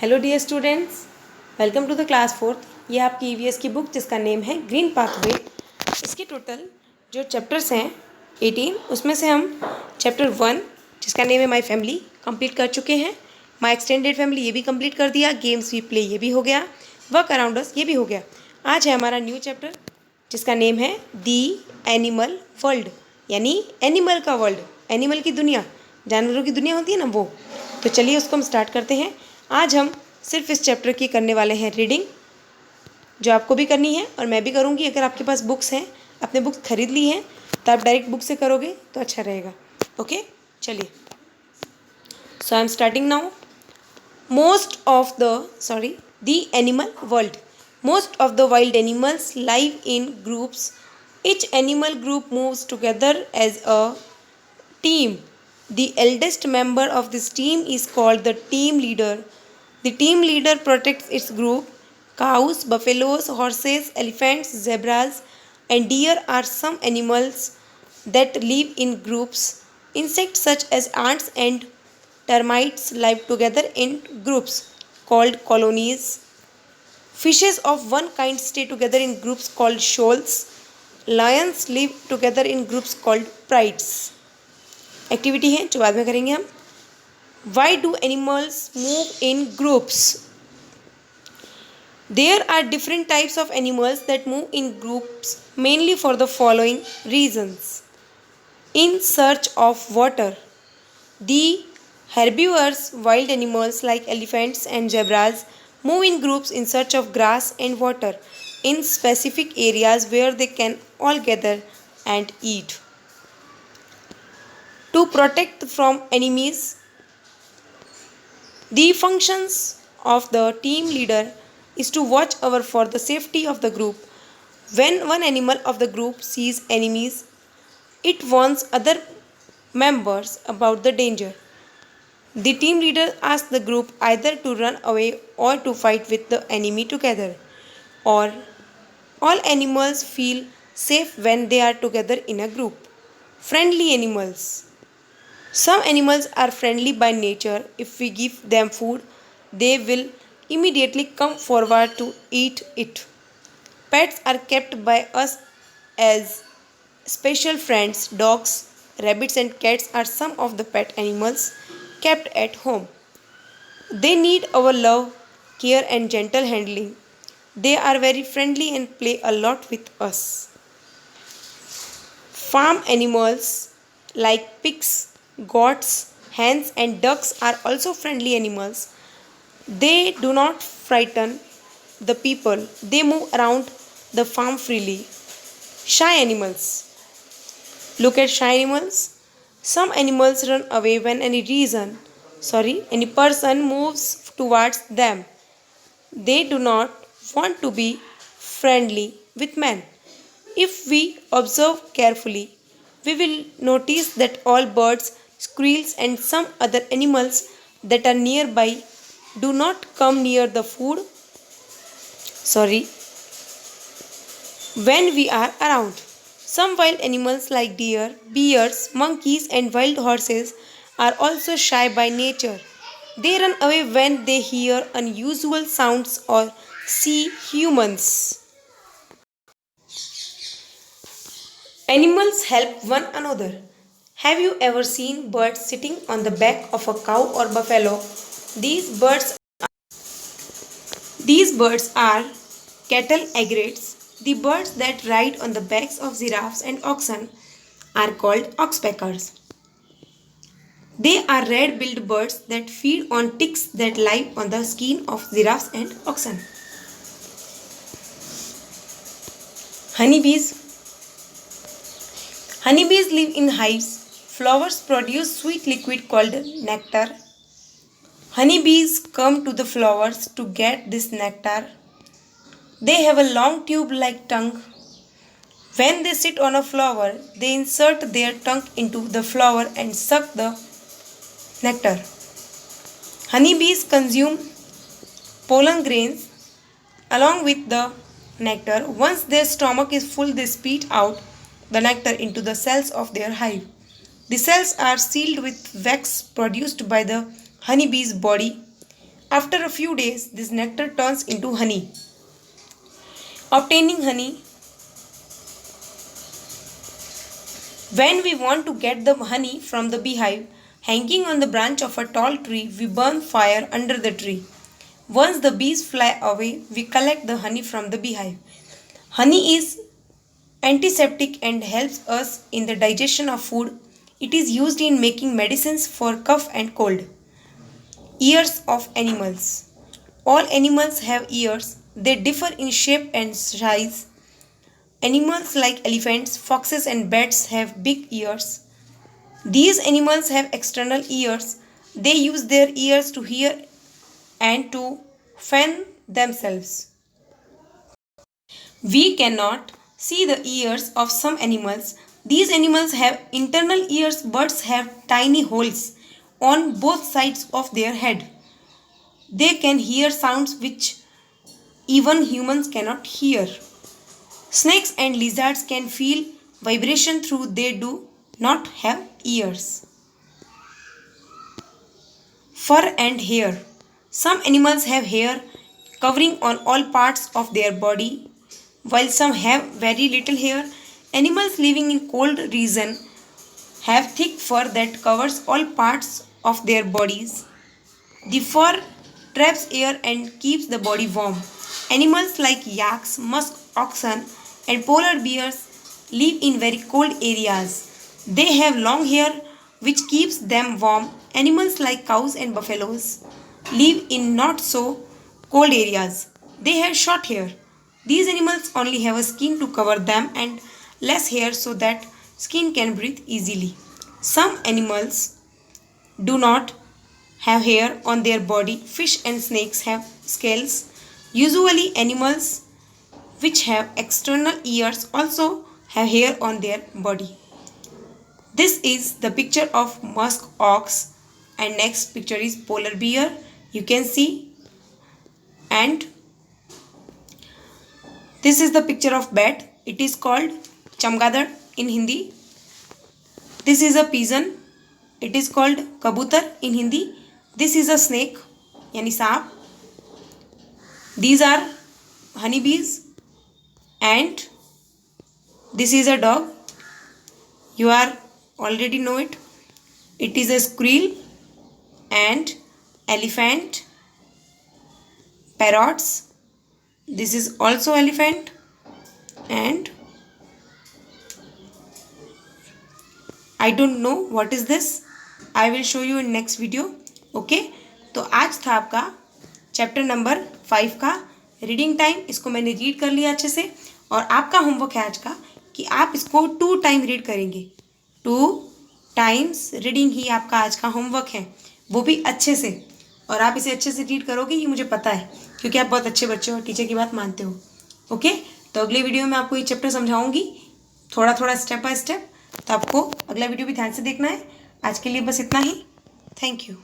Hello dear students, welcome to the class fourth. ये आपकी EVS की बुक जिसका नेम है ग्रीन पाथवे। इसके टोटल जो चैप्टर्स हैं 18, उसमें से हम चैप्टर 1 जिसका नेम है माय फैमिली कंप्लीट कर चुके हैं। माय एक्सटेंडेड फैमिली ये भी कंप्लीट कर दिया। गेम्स वी प्ले ये भी हो गया। वर्क अराउंड अस ये भी हो गया। आज है हमारा न्यू चैप्टर जिसका नेम है दी एनिमल वर्ल्ड, यानी एनिमल का वर्ल्ड, एनिमल की दुनिया, जानवरों की दुनिया होती है ना वो। तो चलिए उसको हम स्टार्ट करते हैं। आज हम सिर्फ इस चैप्टर की करने वाले हैं रीडिंग, जो आपको भी करनी है और मैं भी करूँगी। अगर आपके पास बुक्स हैं, आपने बुक्स खरीद ली हैं, तो आप डायरेक्ट बुक से करोगे तो अच्छा रहेगा। ओके, चलिए। So I am starting now. The animal world. Most of the wild animals live in groups. Each animal group moves together as a team. The eldest member of this team is called the team leader. The team leader protects its group. Cows, buffaloes, horses, elephants, zebras, and deer are some animals that live in groups. Insects such as ants and termites live together in groups called colonies. Fishes of one kind stay together in groups called shoals. Lions live together in groups called prides. Activity है जो बाद में करेंगे हम। Why do animals move in groups? There are different types of animals that move in groups mainly for the following reasons. In search of water. The herbivores, wild animals like elephants and zebras, move in groups in search of grass and water in specific areas where they can all gather and eat. To protect from enemies. The functions of the team leader is to watch over for the safety of the group. When one animal of the group sees enemies, it warns other members about the danger. The team leader asks the group either to run away or to fight with the enemy together. Or all animals feel safe when they are together in a group. Friendly animals. Some animals are friendly by nature. If we give them food, they will immediately come forward to eat it. Pets are kept by us as special friends. Dogs, rabbits, and cats are some of the pet animals kept at home. They need our love, care, and gentle handling. They are very friendly and play a lot with us. Farm animals like pigs, goats, hens, and ducks are also friendly animals. They do not frighten the people. They move around the farm freely. Shy animals. Look at shy animals. Some animals run away when any person moves towards them. They do not want to be friendly with men. If we observe carefully, we will notice that all birds, squirrels, and some other animals that are nearby do not come near the food when we are around. Some wild animals like deer, bears, monkeys, and wild horses are also shy by nature. They run away when they hear unusual sounds or see humans. Animals help one another. Have you ever seen birds sitting on the back of a cow or buffalo? These birds are cattle egrets. The birds that ride on the backs of giraffes and oxen are called oxpeckers. They are red-billed birds that feed on ticks that live on the skin of giraffes and oxen. Honeybees. Honeybees live in hives. Flowers produce sweet liquid called nectar. Honeybees come to the flowers to get this nectar. They have a long tube-like tongue. When they sit on a flower, they insert their tongue into the flower and suck the nectar. Honeybees consume pollen grains along with the nectar. Once their stomach is full, they spit out the nectar into the cells of their hive. The cells are sealed with wax produced by the honeybee's body. After a few days, this nectar turns into honey. Obtaining honey. When we want to get the honey from the beehive, hanging on the branch of a tall tree, we burn fire under the tree. Once the bees fly away, we collect the honey from the beehive. Honey is antiseptic and helps us in the digestion of food. It is used in making medicines for cough and cold. Ears of animals. All animals have ears. They differ in shape and size. Animals like elephants, foxes, and bats have big ears. These animals have external ears. They use their ears to hear and to fan themselves. We cannot see the ears of some animals. These animals have internal ears. Birds have tiny holes on both sides of their head. They can hear sounds which even humans cannot hear. Snakes and lizards can feel vibration through they do not have ears. Fur and hair. Some animals have hair covering on all parts of their body, while some have very little hair. Animals living in cold region have thick fur that covers all parts of their bodies. The fur traps air and keeps the body warm. Animals like yaks, musk oxen, and polar bears live in very cold areas. They have long hair which keeps them warm. Animals like cows and buffaloes live in not so cold areas. They have short hair. These animals only have a skin to cover them and less hair so that skin can breathe easily. Some animals do not have hair on their body. Fish and snakes have scales. Usually animals which have external ears also have hair on their body. This is the picture of musk ox, and next picture is polar bear. You can see, and this is the picture of bat. It is called chamgadar in Hindi. This is a pigeon. It is called kabutar in Hindi. This is a snake yani saap. These are honeybees, and this is a dog. You are already know it. It is a squirrel and elephant, parrots. This is also elephant, and I don't know what is this. I will show you in next video. Okay तो आज था आपका chapter number 5 का reading time. इसको मैंने read कर लिया अच्छे से, और आपका होमवर्क है आज का कि आप इसको 2 टाइम रीड करेंगे. 2 टाइम्स रीडिंग ही आपका आज का होमवर्क है, वो भी अच्छे से. और आप इसे अच्छे से रीड करोगे ये मुझे पता है, क्योंकि आप बहुत अच्छे बच्चे हो और टीचर की बात मानते हो. ओके तो अगले वीडियो में आपको ये चैप्टर समझाऊंगी थोड़ा थोड़ा स्टेप बाय स्टेप. तो आपको अगला वीडियो भी ध्यान से देखना है. आज के लिए बस इतना ही. Thank you.